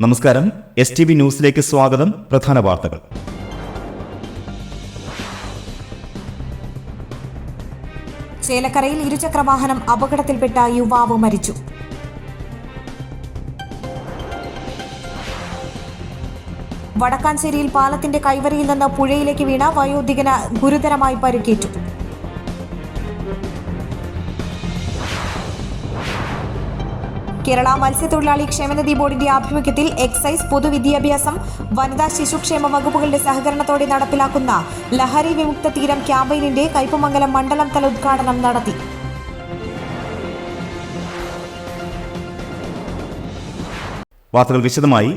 നമസ്കാരം, STV ന്യൂസിലേക്ക് സ്വാഗതം. പ്രധാന വാർത്തകൾ. ചേലക്കരയിൽ ഇരുചക്രവാഹനം അപകടത്തിൽപ്പെട്ട യുവാവ് മരിച്ചു. വടക്കാഞ്ചേരിയിൽ പാലത്തിന്റെ കൈവരിയിൽ നിന്ന് പുഴയിലേക്ക് വീണ വയോധികന് ഗുരുതരമായി പരിക്കേറ്റു. കേരള മത്സ്യത്തൊഴിലാളി ക്ഷേമനിധി ബോർഡിന്റെ ആഭിമുഖ്യത്തിൽ എക്സൈസ്, പൊതുവിദ്യാഭ്യാസം, വനിതാ ശിശുക്ഷേമ വകുപ്പുകളുടെ സഹകരണത്തോടെ നടപ്പിലാക്കുന്ന ലഹരി വിമുക്ത തീരം ക്യാമ്പയിനിന്റെ കയ്പമംഗലം മണ്ഡലം തല ഉദ്ഘാടനം നടത്തി. വാർത്തകൾ വിശദമായി.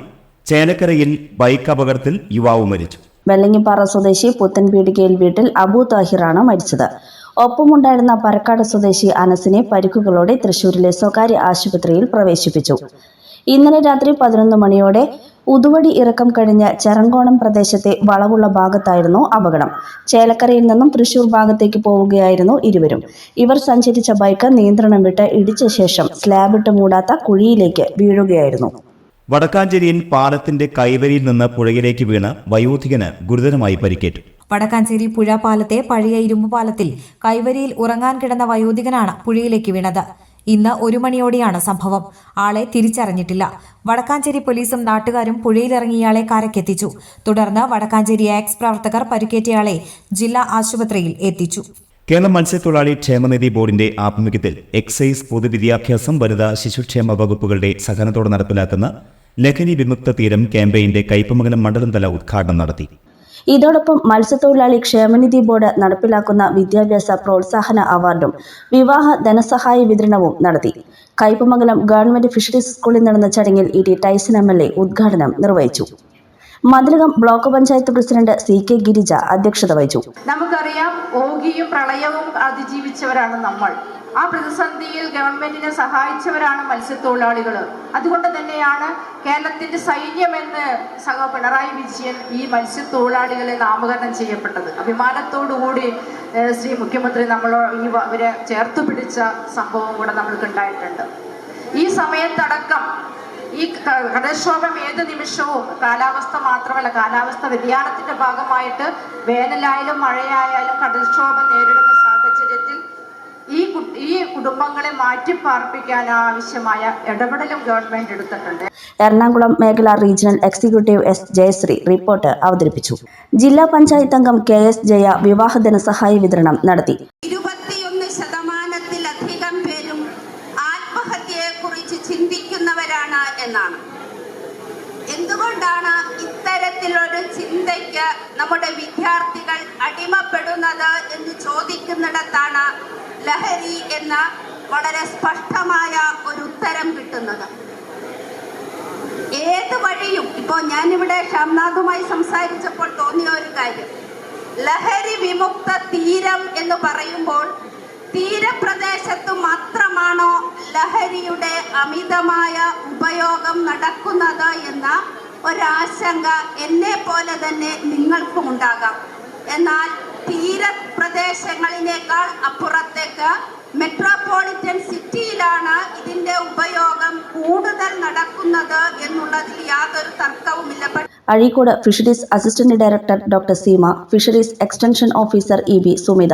ചേലക്കരയിൽ ബൈക്ക് അപകടത്തിൽ യുവാവ് മരിച്ചു. വെള്ളങ്ങിപ്പാറ സ്വദേശി പുത്തൻപീടികയിൽ വീട്ടിൽ അബു താഹിറാണ് മരിച്ചത്. ഒപ്പമുണ്ടായിരുന്ന പരക്കാട് സ്വദേശി അനസിനെ പരിക്കുകളോടെ തൃശൂരിലെ സ്വകാര്യ ആശുപത്രിയിൽ പ്രവേശിപ്പിച്ചു. ഇന്നലെ രാത്രി 11 മണിയോടെ ഉതുവടി ഇറക്കം കഴിഞ്ഞ് ചെറങ്കോണം പ്രദേശത്തെ വളവുള്ള ഭാഗത്തായിരുന്നു അപകടം. ചേലക്കരയിൽ നിന്നും തൃശൂർ ഭാഗത്തേക്ക് പോവുകയായിരുന്നു ഇരുവരും. ഇവർ സഞ്ചരിച്ച ബൈക്ക് നിയന്ത്രണം വിട്ട് ഇടിച്ച ശേഷം സ്ലാബിട്ട് മൂടാത്ത കുഴിയിലേക്ക് വീഴുകയായിരുന്നു. വടക്കാഞ്ചേരിയിൽ പാലത്തിന്റെ കൈവരിയിൽ നിന്ന് പുഴയിലേക്ക് വീണ് വയോധികന് ഗുരുതരമായി പരിക്കേറ്റു. വടക്കാഞ്ചേരി പുഴ പാലത്തെ പഴയ ഇരുമ്പ് പാലത്തിൽ കൈവരിയിൽ ഉറങ്ങാൻ കിടന്ന വയോധികനാണ് പുഴയിലേക്ക് വീണത്. ഇന്ന് 1 മണിയോടെയാണ് സംഭവം. ആളെ തിരിച്ചറിഞ്ഞിട്ടില്ല. വടക്കാഞ്ചേരി പോലീസും നാട്ടുകാരും പുഴയിലിറങ്ങിയയാളെ കരക്കെത്തിച്ചു. തുടർന്ന് വടക്കാഞ്ചേരി എക്സ് പ്രവർത്തകർ പരിക്കേറ്റയാളെ ജില്ലാ ആശുപത്രിയിൽ എത്തിച്ചു. കേരള മത്സ്യത്തൊഴിലാളി ക്ഷേമനിധി ബോർഡിന്റെ ആഭിമുഖ്യത്തിൽ എക്സൈസ്, പൊതുവിദ്യാഭ്യാസം, വനിതാ ശിശുക്ഷേമ വകുപ്പുകളുടെ സഹകരണത്തോടെ നടപ്പിലാക്കുന്ന ലഹരി വിമുക്ത തീരം ക്യാമ്പയിന്റെ കയ്പമംഗലം മണ്ഡലം തല ഉദ്ഘാടനം നടത്തി. ഇതോടൊപ്പം മത്സ്യത്തൊഴിലാളി ക്ഷേമനിധി ബോർഡ് നടപ്പിലാക്കുന്ന വിദ്യാഭ്യാസ പ്രോത്സാഹന അവാർഡും വിവാഹ ധനസഹായ വിതരണവും നടത്തി. കയ്പമംഗലം ഗവൺമെന്റ് ഫിഷറീസ് സ്കൂളിൽ നടന്ന ചടങ്ങിൽ ET ടൈസൺ MLA ഉദ്ഘാടനം നിർവഹിച്ചു. Mathilakam block panchayat president CK Girija അധ്യക്ഷത വഹിച്ചു. നമുക്കറിയാം, ഓഗിയും പ്രളയവും അതിജീവിച്ചവരാണ് നമ്മൾ. ആ പ്രതിസന്ധിയിൽ ഗവൺമെന്റിനെ സഹായിച്ചവരാണ് മത്സ്യത്തൊഴിലാളികൾ. അതുകൊണ്ട് തന്നെയാണ് കേരളത്തിന്റെ സൈന്യമെന്ന് സഹ പിണറായി വിജയൻ ഈ മത്സ്യത്തൊഴിലാളികളെ നാമകരണം ചെയ്യപ്പെട്ടത്. അഭിമാനത്തോടുകൂടി ശ്രീ മുഖ്യമന്ത്രി ഇവരെ ചേർത്ത് പിടിച്ച സംഭവം കൂടെ നമ്മൾക്ക് ഉണ്ടായിട്ടുണ്ട്. ഈ സമയത്തടക്കം ഈ കടൽക്ഷോഭം ഏത് നിമിഷവും കാലാവസ്ഥ മാത്രമല്ല, കാലാവസ്ഥ വ്യതിയാനത്തിന്റെ ഭാഗമായിട്ട് വേനലായാലും മഴയായാലും കടൽക്ഷോഭം നേരിടുന്ന സാഹചര്യത്തിൽ ഈ കുടുംബങ്ങളെ മാറ്റിപ്പാർപ്പിക്കാൻ ആവശ്യമായ ഇടപെടലും ഗവൺമെന്റ് എടുത്തിട്ടുണ്ട്. എറണാകുളം മേഖലാ regional executive S Jayasree report അവതരിപ്പിച്ചു. ജില്ലാ പഞ്ചായത്ത് അംഗം KS ജയ വിവാഹ ധനസഹായ വിതരണം നടത്തി. 21% പേരും ആത്മഹത്യയെക്കുറിച്ച് ചിന്തിക്കുന്നവരാണ് എന്നാണ്. എന്തുകൊണ്ടാണ് ഇത്തരത്തിലൊരു ചിന്തയ്ക്ക് നമ്മുടെ വിദ്യാർത്ഥികൾ അടിമപ്പെടുന്നത് എന്ന് ചോദിക്കുന്നിടത്താണ് ലഹരി എന്ന വളരെ സ്പഷ്ടമായ ഒരു ഉത്തരം കിട്ടുന്നത്. ഏത് വഴിയും ഇപ്പോൾ ഞാനിവിടെ ഷംനാഥുമായി സംസാരിച്ചപ്പോൾ തോന്നിയ ഒരു കാര്യം, ലഹരി വിമുക്ത തീരം എന്ന് പറയുമ്പോൾ തീരപ്രദേശത്ത് മാത്രമാണോ ലഹരിയുടെ അമിതമായ ഉപയോഗം നടക്കുന്നത് എന്ന ഒരാശങ്ക എന്നെ പോലെ തന്നെ നിങ്ങൾക്കും ഉണ്ടാകാം. എന്നാൽ തീരപ്രദേശങ്ങളിനേക്കാൾ അപ്പുറത്തേക്ക് മെട്രോപൊളിറ്റൻ സിറ്റിയിലാണ് ഇതിന്റെ ഉപയോഗം കൂടുതൽ നടക്കുന്നത് എന്നുള്ളതിൽ യാതൊരു തർക്കവുമില്ല. Azhikode fisheries assistant director doctor Seema, fisheries extension officer EB Sumitha,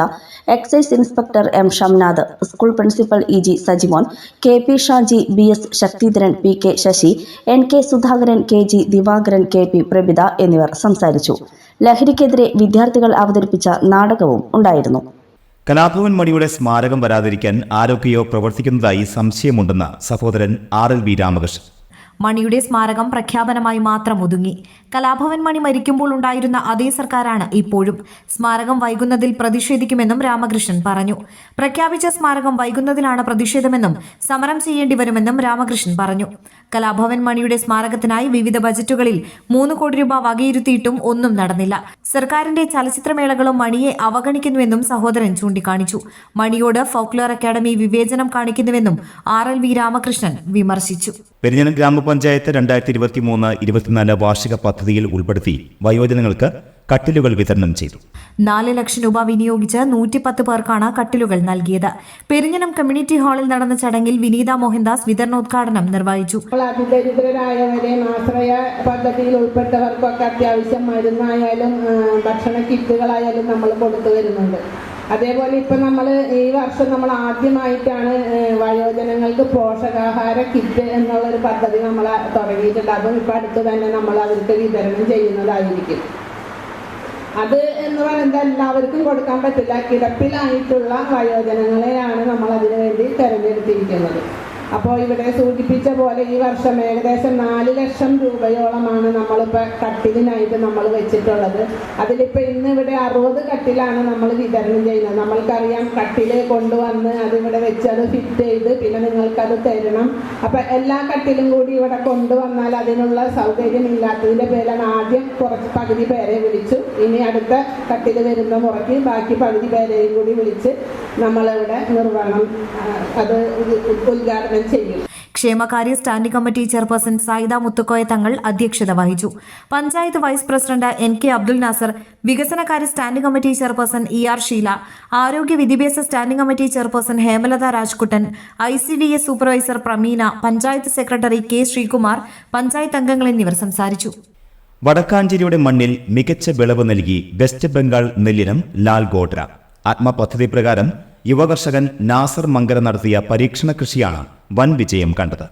excise inspector M Shamnath, school principal EG Sajimon, KP Shaji, BS Sakthidharan, PK Sasi, NK Sudhakaran, KG Divakaran, KP Prabhitha എന്നിവർ സംസാരിച്ചു. ലഹരിക്കെതിരെ വിദ്യാർത്ഥികൾ അവതരിപ്പിച്ച നാടകവും ഉണ്ടായിരുന്നു. കലാഭവൻ മണിയുടെ സ്മാരകം വരാതിരിക്കാൻ ആരൊക്കെയോ പ്രവർത്തിക്കുന്നതായി സംശയമുണ്ടെന്ന് സഹോദരൻ RLV രാമകൃഷ്ണൻ. മണിയുടെ സ്മാരകം പ്രഖ്യാപനമായി മാത്രം ഒതുങ്ങി. കലാഭവൻ മണി മരിക്കുമ്പോൾ ഉണ്ടായിരുന്ന അതേ സർക്കാരാണ് ഇപ്പോഴും. സ്മാരകം വൈകുന്നതിൽ പ്രതിഷേധിക്കുമെന്നും രാമകൃഷ്ണൻ പറഞ്ഞു. പ്രഖ്യാപിച്ച സ്മാരകം വൈകുന്നതിലാണ് പ്രതിഷേധമെന്നും സമരം ചെയ്യേണ്ടി വരുമെന്നും രാമകൃഷ്ണൻ പറഞ്ഞു. കലാഭവൻ മണിയുടെ സ്മാരകത്തിനായി വിവിധ ബജറ്റുകളിൽ 3 കോടി രൂപ വകയിരുത്തിയിട്ടും ഒന്നും നടന്നില്ല. സർക്കാരിന്റെ ചലച്ചിത്രമേളകളും മണിയെ അവഗണിക്കുന്നുവെന്നും സഹോദരൻ ചൂണ്ടിക്കാണിച്ചു. മണിയോട് ഫോക്ലോർ അക്കാദമി വിവേചനം കാണിക്കുന്നുവെന്നും RLV രാമകൃഷ്ണൻ വിമർശിച്ചു. പെരിഞ്ഞനം ഗ്രാമ ഗ്രാമപഞ്ചായത്ത് 2023-24 വാർഷിക പദ്ധതിയിൽ ഉൾപ്പെടുത്തി വയോജനങ്ങൾക്ക് കട്ടിലുകൾ വിതരണം ചെയ്തു. 4 ലക്ഷം രൂപ വിനിയോഗിച്ച് 110 പേർക്കാണ് കട്ടിലുകൾ നൽകിയത്. പെരിഞ്ഞനം കമ്മ്യൂണിറ്റി ഹാളിൽ നടന്ന ചടങ്ങിൽ വിനീത മോഹൻദാസ് വിതരണോദ്ഘാടനം നിർവഹിച്ചു. അതിദരിദ്രരായവരെയും ആശ്രയ പദ്ധതിയിൽ ഉൾപ്പെട്ടവർക്കൊക്കെ അത്യാവശ്യം മരുന്നായാലും ഭക്ഷണ കിറ്റുകളായാലും നമ്മൾ കൊടുത്തു വരുന്നുണ്ട്. അതേപോലെ ഇപ്പം നമ്മൾ ഈ വർഷം നമ്മൾ ആദ്യമായിട്ടാണ് വയോജനങ്ങൾക്ക് പോഷകാഹാര കിറ്റ് എന്നുള്ളൊരു പദ്ധതി നമ്മൾ തുടങ്ങിയിട്ടുണ്ട്. അതും ഇപ്പം അടുത്ത് തന്നെ നമ്മൾ അവർക്ക് വിതരണം ചെയ്യുന്നതായിരിക്കും. അത് എന്ന് പറയുന്നത് എല്ലാവർക്കും കൊടുക്കാൻ പറ്റില്ല. കിടപ്പിലായിട്ടുള്ള വയോജനങ്ങളെയാണ് നമ്മൾ അതിനു വേണ്ടി തിരഞ്ഞെടുത്തിരിക്കുന്നത്. അപ്പോൾ ഇവിടെ സൂചിപ്പിച്ച പോലെ ഈ വർഷം ഏകദേശം 4 ലക്ഷം രൂപയോളമാണ് നമ്മളിപ്പോൾ കട്ടിലിനായിട്ട് നമ്മൾ വെച്ചിട്ടുള്ളത്. അതിലിപ്പോൾ ഇന്നിവിടെ 60 കട്ടിലാണ് നമ്മൾ വിതരണം ചെയ്യുന്നത്. നമ്മൾക്കറിയാം, കട്ടില് കൊണ്ടുവന്ന് അതിവിടെ വെച്ച് അത് ഫിറ്റ് ചെയ്ത് പിന്നെ നിങ്ങൾക്കത് തരണം. അപ്പം എല്ലാ കട്ടിലും കൂടി ഇവിടെ കൊണ്ടുവന്നാൽ അതിനുള്ള സൗകര്യം ഇല്ലാത്തതിൻ്റെ പേരിലാണ് ആദ്യം കുറച്ച് പകുതി പേരെ വിളിച്ചു. ഇനി അടുത്ത കട്ടിൽ വരുന്ന മുറയ്ക്ക് ബാക്കി പകുതി പേരെയും കൂടി വിളിച്ച് നമ്മളിവിടെ നിർവഹണം അത് ഉദ്ഘാടനം ചെയ്യും. ക്ഷേമകാര്യ standing committee chairperson Sayida Muthukoya Thangal അധ്യക്ഷത വഹിച്ചു. Panchayat vice president NK Abdul Nasser, വികസനകാര്യ standing committee chairperson ER Sheela, ആരോഗ്യ വിദ്യാഭ്യാസ standing committee chairperson Hemalatha Rajkuttan, ICDS supervisor Pramina, panchayat secretary K Sreekumar, panchayat അംഗങ്ങൾ എന്നിവർ സംസാരിച്ചു. വടക്കാഞ്ചേരിയുടെ മണ്ണിൽ മികച്ച വിളവ് നൽകി വെസ്റ്റ് ബംഗാൾ നെല്ലിനം ലാൽ ഗോഡ്ര. ആത്മപദ്ധതി പ്രകാരം യുവകർഷകൻ നാസർ മങ്കര നടത്തിയ പരീക്ഷണ കൃഷിയാണ് വൻ വിജയം കണ്ടത്.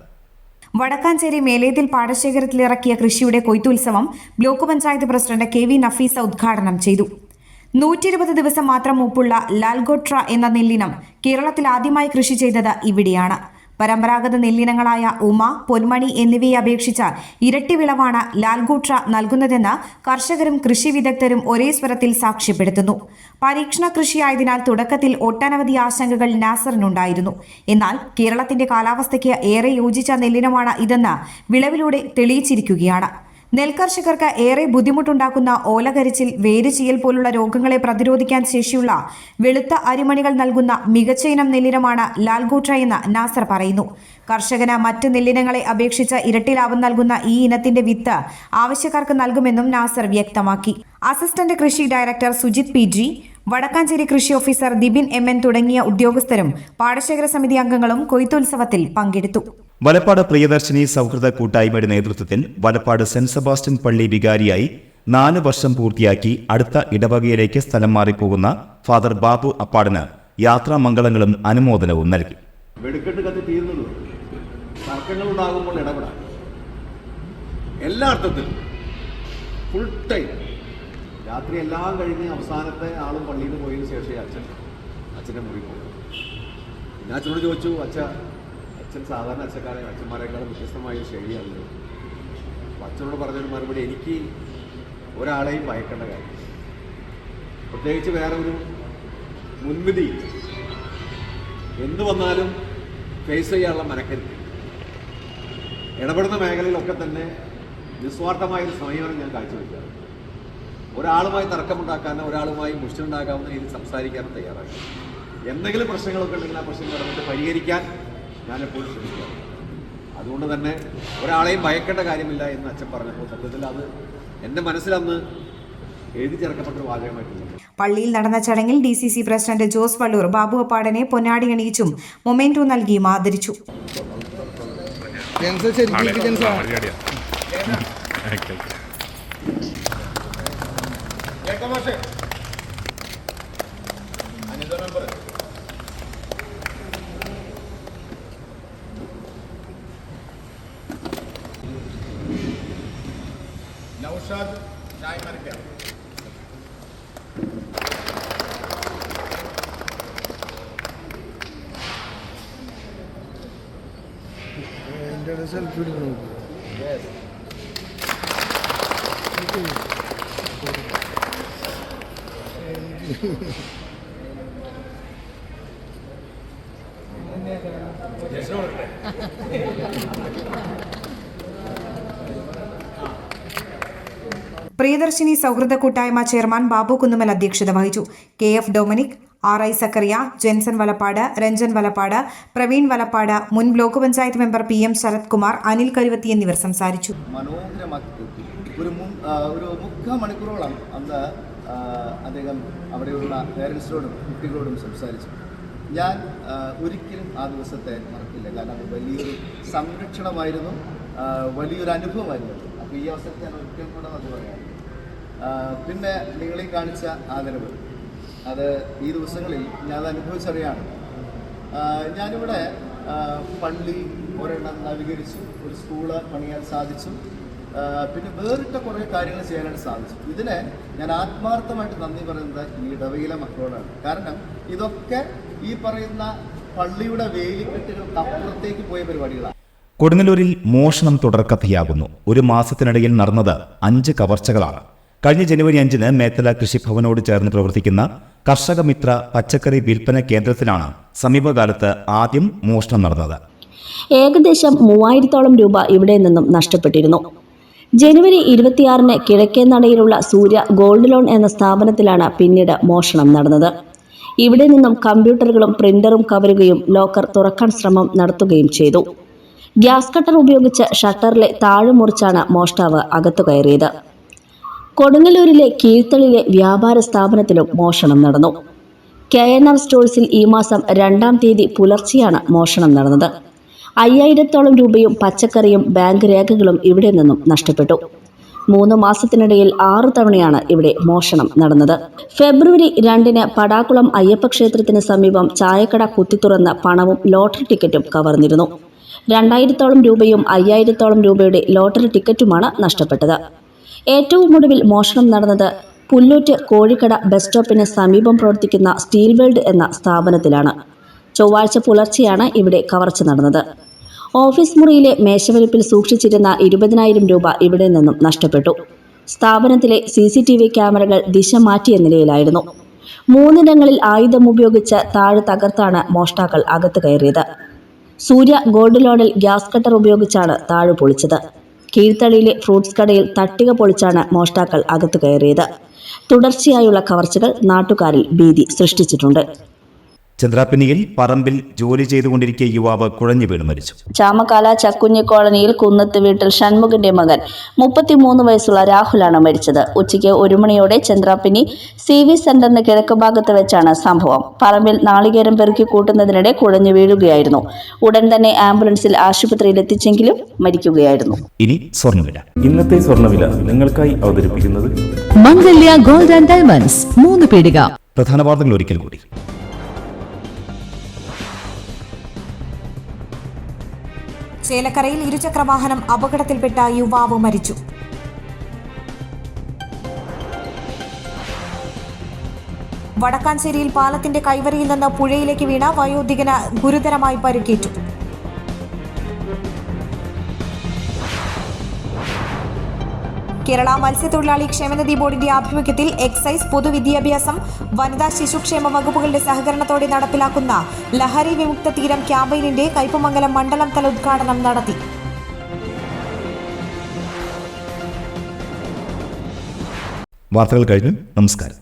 വടക്കാഞ്ചേരി മേലേതിൽ പാടശേഖരത്തിലിറക്കിയ കൃഷിയുടെ കൊയ്ത്തുത്സവം block panchayat president KV Nafeesa ഉദ്ഘാടനം ചെയ്തു. 120 ദിവസം മാത്രം മൂപ്പുള്ള ലാൽഗോട്ര എന്ന നെല്ലിനം കേരളത്തിൽ ആദ്യമായി കൃഷി ചെയ്തത് ഇവിടെയാണ്. പരമ്പരാഗത നെല്ലിനങ്ങളായ ഉമ, പൊന്മണി എന്നിവയെ അപേക്ഷിച്ച് ഇരട്ടി വിളവാണ് ലാൽഗോട്ര നൽകുന്നതെന്ന് കർഷകരും കൃഷി വിദഗ്ധരും ഒരേ സ്വരത്തിൽ സാക്ഷ്യപ്പെടുത്തുന്നു. പരീക്ഷണ കൃഷിയായതിനാൽ തുടക്കത്തിൽ ഒട്ടനവധി ആശങ്കകൾ നാസറിനുണ്ടായിരുന്നു. എന്നാൽ കേരളത്തിന്റെ കാലാവസ്ഥയ്ക്ക് ഏറെ യോജിച്ച നെല്ലിനമാണ് ഇതെന്ന് വിളവിലൂടെ തെളിയിച്ചിരിക്കുകയാണ്. നെൽകർഷകർക്ക് ഏറെ ബുദ്ധിമുട്ടുണ്ടാക്കുന്ന ഓലകരിച്ചിൽ, വേരുചീയൽ പോലുള്ള രോഗങ്ങളെ പ്രതിരോധിക്കാൻ ശേഷിയുള്ള വെളുത്ത അരിമണികൾ നൽകുന്ന മികച്ച ഇനം നെല്ലിനമാണ് ലാൽഗോട്ര എന്ന് നാസർ പറയുന്നു. കർഷകന് മറ്റ് നെല്ലിനങ്ങളെ അപേക്ഷിച്ച് ഇരട്ടി ലാഭം നൽകുന്ന ഈ ഇനത്തിന്റെ വിത്ത് ആവശ്യക്കാർക്ക് നൽകുമെന്നും നാസർ വ്യക്തമാക്കി. അസിസ്റ്റന്റ് കൃഷി ഡയറക്ടർ സുജിത് PG, വടക്കാഞ്ചേരി കൃഷി ഓഫീസർ ദിബിൻ MN തുടങ്ങിയ ഉദ്യോഗസ്ഥരും പാടശേഖര സമിതി അംഗങ്ങളും കൊയ്ത്തുത്സവത്തിൽ പങ്കെടുത്തു. വലപ്പാട് പ്രിയദർശിനി സൗഹൃദ കൂട്ടായ്മയുടെ നേതൃത്വത്തിൽ വലപ്പാട് സെന്റ് സെബാസ്റ്റ്യൻ പള്ളി വികാരിയായി 4 വർഷം പൂർത്തിയാക്കി അടുത്ത ഇടവകയിലേക്ക് സ്ഥലം മാറിപ്പോകുന്ന ഫാദർ ബാബു അപ്പാടിന് യാത്രാമംഗളങ്ങളും അനുമോദനവും നൽകി. വെടിക്കെട്ട് കത്തി തീർന്നത് തർക്കങ്ങൾ ഉണ്ടാകുമ്പോൾ ഇടപെടാം. എല്ലാ അർത്ഥത്തിലും ഫുൾ ടൈം രാത്രി എല്ലാം കഴിഞ്ഞ് അവസാനത്തെ ആളും പള്ളിയിൽ പോയതിനു ശേഷമേ അച്ഛൻ്റെ മുറി പോകും. പിന്നെ അച്ഛനോട് ചോദിച്ചു, അച്ഛൻ സാധാരണ അച്ഛന്മാരെക്കാളും വ്യത്യസ്തമായ ശൈലിയാണല്ലോ. അപ്പോൾ അച്ഛനോട് പറഞ്ഞൊരു മറുപടി, എനിക്ക് ഒരാളെയും ഭയക്കേണ്ട കാര്യം, പ്രത്യേകിച്ച് വേറെ ഒരു മുൻവിധി എന്തു വന്നാലും ഫേസ് ചെയ്യാനുള്ള മനക്കരുത്ത്, ഇടപെടുന്ന മേഖലയിലൊക്കെ തന്നെ നിസ്വാർത്ഥമായൊരു സമീപനം ഞാൻ കാഴ്ചവെക്കാറ്. ഒരാളുമായി തർക്കമുണ്ടാക്കാനോ ഒരാളുമായി മുഷ്ടിയുണ്ടാക്കാവുന്ന രീതിയിൽ സംസാരിക്കാനും തയ്യാറാക്കി. എന്തെങ്കിലും പ്രശ്നങ്ങളൊക്കെ ഉണ്ടെങ്കിൽ ആ പ്രശ്നങ്ങൾ ഇടപെട്ട് പരിഹരിക്കാൻ ഞാനെപ്പോഴും ശ്രമിക്കാറ്. അതുകൊണ്ട് തന്നെ ഒരാളെയും ഭയക്കേണ്ട കാര്യമില്ല എന്ന് അച്ഛൻ പറഞ്ഞപ്പോൾ സത്യത്തിൽ അത് എൻ്റെ മനസ്സിലന്ന് എഴുതി ചേർക്കപ്പെട്ടൊരു വാചകമായിട്ടുണ്ട്. പള്ളിയിൽ നടന്ന ചടങ്ങിൽ DCC പ്രസിഡന്റ് ജോസ് വള്ളൂർ ബാബു അപ്പാടനെ പൊന്നാടി അണിയിച്ചും മൊമെന്റോ നൽകിയും ആദരിച്ചു. നൗഷാദ് ചായ്മരയ്ക്ക, സെൽഫി എടുക്കണം. പ്രിയദർശിനി സൗഹൃദ കൂട്ടായ്മ ചെയർമാൻ ബാബു കുന്നുമൽ അധ്യക്ഷത വഹിച്ചു. KF Dominic, RI Zachariah, Jenson Valappad, Ranjan Valappad, Praveen Valappad, മുൻ block panchayat member PM Sarath Kumar, Anil Karuvathi എന്നിവർ സംസാരിച്ചു. മനോഹരമാക്കി ഒരു 3 മണിക്കൂറോളം അന്ന് അദ്ദേഹം അവിടെയുള്ള പേരൻസിനോടും കുട്ടികളോടും സംസാരിച്ചു. ഞാൻ ഒരിക്കലും ആ ദിവസത്തെ മറക്കില്ല. കാരണം അത് വലിയൊരു സംരക്ഷണമായിരുന്നു, വലിയൊരു അനുഭവമായിരുന്നു. അപ്പോൾ ഈ അവസരത്തെ ഞാൻ ഒരിക്കലും കൂടെ അത് പറയാം. പിന്നെ നിങ്ങളീ കാണിച്ച ആദരവ്, അത് ഈ ദിവസങ്ങളിൽ ഞാൻ അത് അനുഭവിച്ചറിയാണ്. ഞാനിവിടെ പള്ളി ഒരെണ്ണം നവീകരിച്ചു, ഒരു സ്കൂള് പണിയാൻ സാധിച്ചു, പിന്നെ വേറിട്ട കുറേ കാര്യങ്ങൾ ചെയ്യാനായിട്ട് സാധിച്ചു. ഇതിന് ഞാൻ ആത്മാർത്ഥമായിട്ട് നന്ദി പറയുന്നത് ഈ ഇടവയിലെ മക്കളോടാണ്. കാരണം ഇതൊക്കെ ഈ പറയുന്ന പള്ളിയുടെ വേലിക്കെട്ടുകൾക്ക് അപ്പുറത്തേക്ക് പോയ പരിപാടികളാണ്. കൊടുങ്ങല്ലൂരിൽ മോഷണം തുടർക്കഥയാകുന്നു. ഒരു മാസത്തിനിടയിൽ നടന്നത് 5 കവർച്ചകളാണ്. കഴിഞ്ഞ ജനുവരി 5-ന് മേത്തല കൃഷിഭവനോട് ചേർന്ന് പ്രവർത്തിക്കുന്ന കർഷക മിത്ര പച്ചക്കറി വിൽപ്പന കേന്ദ്രത്തിലാണ് സമീപകാലത്ത് ആദ്യം മോഷണം നടന്നത്. ഏകദേശം 3000-ഓളം രൂപ ഇവിടെ നിന്നും നഷ്ടപ്പെട്ടിരുന്നു. ജനുവരി 26-ന് കിഴക്കേനടയിലുള്ള സൂര്യ ഗോൾഡ് ലോൺ എന്ന സ്ഥാപനത്തിലാണ് പിന്നീട് മോഷണം നടന്നത്. ഇവിടെ നിന്നും കമ്പ്യൂട്ടറുകളും പ്രിന്ററും കവരുകയും ലോക്കർ തുറക്കാൻ ശ്രമം നടത്തുകയും ചെയ്തു. ഗ്യാസ് കട്ടർ ഉപയോഗിച്ച് ഷട്ടറിലെ താഴെ മുറിച്ചാണ് മോഷ്ടാവ് അകത്തു കയറിയത്. കൊടുങ്ങല്ലൂരിലെ കീഴ്ത്തളിലെ വ്യാപാര സ്ഥാപനത്തിലും മോഷണം നടന്നു. KNR സ്റ്റോഴ്സിൽ ഈ മാസം 2-ാം തീയതി പുലർച്ചെയാണ് മോഷണം നടന്നത്. 5000-ഓളം രൂപയും പച്ചക്കറിയും ബാങ്ക് രേഖകളും ഇവിടെ നിന്നും നഷ്ടപ്പെട്ടു. 3 മാസത്തിനിടയിൽ 6 തവണയാണ് ഇവിടെ മോഷണം നടന്നത്. ഫെബ്രുവരി 2-ന് പടാക്കുളം അയ്യപ്പ ക്ഷേത്രത്തിന് സമീപം ചായക്കട കുത്തിത്തുറന്ന് പണവും ലോട്ടറി ടിക്കറ്റും കവർന്നിരുന്നു. 2000-ഓളം രൂപയും 5000-ഓളം രൂപയുടെ ലോട്ടറി ടിക്കറ്റുമാണ് നഷ്ടപ്പെട്ടത്. ഏറ്റവും ഒടുവിൽ മോഷണം നടന്നത് പുല്ലൂറ്റ് കോഴിക്കട ബസ് സ്റ്റോപ്പിന് സമീപം പ്രവർത്തിക്കുന്ന സ്റ്റീൽ വേൾഡ് എന്ന സ്ഥാപനത്തിലാണ്. ചൊവ്വാഴ്ച പുലർച്ചെയാണ് ഇവിടെ കവർച്ച നടന്നത്. ഓഫീസ് മുറിയിലെ മേശവലിപ്പിൽ സൂക്ഷിച്ചിരുന്ന 20,000 രൂപ ഇവിടെ നിന്നും നഷ്ടപ്പെട്ടു. സ്ഥാപനത്തിലെ CCTV ക്യാമറകൾ ദിശ മാറ്റിയ നിലയിലായിരുന്നു. 3 ഇടങ്ങളിൽ ആയുധം ഉപയോഗിച്ച് താഴെ തകർത്താണ് മോഷ്ടാക്കൾ അകത്ത് കയറിയത്. സൂര്യ ഗോൾഡ് ലോണിൽ ഗ്യാസ് കട്ടർ ഉപയോഗിച്ചാണ് താഴെ പൊളിച്ചത്. കീഴ്ത്തളിയിലെ ഫ്രൂട്ട്സ് കടയിൽ തട്ടിക പൊളിച്ചാണ് മോഷ്ടാക്കൾ അകത്ത് കയറിയത്. തുടർച്ചയായുള്ള കവർച്ചകൾ നാട്ടുകാരിൽ ഭീതി സൃഷ്ടിച്ചിട്ടുണ്ട്. ചന്ദ്രാപ്പിനിയിൽ പറമ്പിൽ ജോലി ചെയ്തുകൊണ്ടിരിക്കെ യുവാവ് കുഴഞ്ഞു വീണ് മരിച്ചു. ചാമക്കാല ചക്കുഞ്ഞി കോളനിയിൽ കുന്നത്ത് വീട്ടിൽ ഷൺമുഖിന്റെ മകൻ 33 വയസ്സുള്ള രാഹുലാണ് മരിച്ചത്. ഉച്ചയ്ക്ക് 1 മണിയോടെ ചന്ദ്രാപ്പിനി CV സെന്ററിന് കിഴക്ക് ഭാഗത്ത് വെച്ചാണ് സംഭവം. പറമ്പിൽ നാളികേരം പെറുക്കി കൂട്ടുന്നതിനിടെ കുഴഞ്ഞു വീഴുകയായിരുന്നു. ഉടൻ തന്നെ ആംബുലൻസിൽ ആശുപത്രിയിൽ എത്തിച്ചെങ്കിലും മരിക്കുകയായിരുന്നു. ഇനി സ്വർണ്ണവില. ഇന്നത്തെ സ്വർണ്ണവില നിങ്ങൾക്കായി അവതരിപ്പിക്കുന്നത് മംഗല്യ ഗോൾഡ് ആൻഡ് ഡയമണ്ട്സ് 3 പീടിക. പ്രധാന വാർത്തകൾ ഒരിക്കൽ കൂടി. ചേലക്കരയിൽ ഇരുചക്രവാഹനം അപകടത്തിൽപ്പെട്ട യുവാവ് മരിച്ചു. വടക്കാഞ്ചേരിയിൽ പാലത്തിന്റെ കൈവരിയിൽ നിന്ന് പുഴയിലേക്ക് വീണ വയോധികന് ഗുരുതരമായി പരിക്കേറ്റു. കേരള മത്സ്യത്തൊഴിലാളി ക്ഷേമനിധി ബോർഡിന്റെ ആഭിമുഖ്യത്തിൽ എക്സൈസ്, പൊതുവിദ്യാഭ്യാസം, വനിതാ ശിശുക്ഷേമ വകുപ്പുകളുടെ സഹകരണത്തോടെ നടപ്പിലാക്കുന്ന ലഹരി വിമുക്ത തീരം ക്യാമ്പയിനിന്റെ കയ്പമംഗലം മണ്ഡലം തല ഉദ്ഘാടനം നടത്തി. വാർത്തകൾ കഴിഞ്ഞു. നമസ്കാരം.